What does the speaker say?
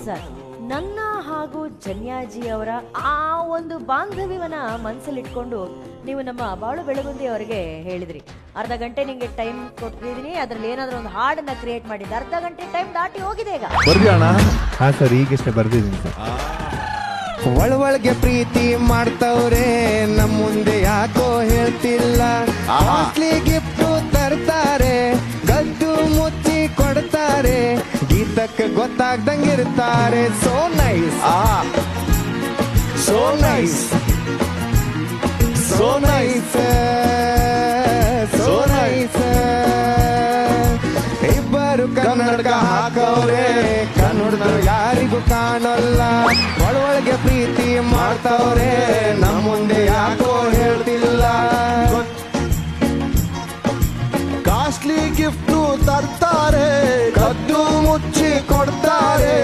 Sir, ನನ್ನ ಹಾಗೂ ಜನ್ಯಾಜಿ ಅವರ ಆ ಒಂದು ಬಾಂಧವ್ಯವನ್ನ ಮನಸ್ಸಲ್ಲಿಟ್ಕೊಂಡು ನೀವು ನಮ್ಮ ಬಾಳು ಬೆಳಗುಂದಿ ಅವರಿಗೆ ಹೇಳಿದ್ರಿ, ಅರ್ಧ ಗಂಟೆ ನಿಂಗೆ ಟೈಮ್ ಕೊಟ್ಟಿದ್ದೀನಿ, ಅದ್ರಲ್ಲಿ ಏನಾದ್ರೂ ಒಂದು ಹಾಡನ್ನ ಕ್ರಿಯೇಟ್ ಮಾಡಿದ್ದೆ. ಅರ್ಧ ಗಂಟೆ ಟೈಮ್ ದಾಟಿ ಹೋಗಿದೆ ಈಗ. ಹಾ ಸರ್, ಈಗಷ್ಟೇ ಬರ್ದಿದ್ದೀನಿ ಸರ್. ಒಳಗೆ ಪ್ರೀತಿ ಮಾಡ್ತವ್ರೆ, ನಮ್ಮ ಮುಂದೆ ಯಾಕೋ ಹೇಳ್ತಿಲ್ಲ. ಕಾಸ್ಟ್ಲಿ ಗಿಫ್ಟ್ ತರ್ತಾರೆ, ಗದ್ದು ಮುಚ್ಚಿ ಕೊಡ್ತಾರೆ, ಗೀತಕ್ಕೆ ಗೊತ್ತಾಗ್ದಂಗಿರ್ತಾರೆ. So nice, so nice, so nice, so nice. ಇಬ್ಬರು ಕನ್ನಡಕ ಹಾಕವ್ರೆ, ಕನ್ನಡದ ಯಾರಿಗೂ ಕಾಣಲ್ಲ. ಒಳಗೆ ಪ್ರೀತಿ ಮಾಡ್ತವ್ರೆ, ನಮ್ಮ ಮುಂದೆ ಯಾಕೋ ಹೇಳ್ತಿಲ್ಲ. ಕಾಸ್ಟ್ಲಿ ಗಿಫ್ಟ್ ತರ್ತಾರೆ, ಕದ್ದು ಮುಚ್ಚಿ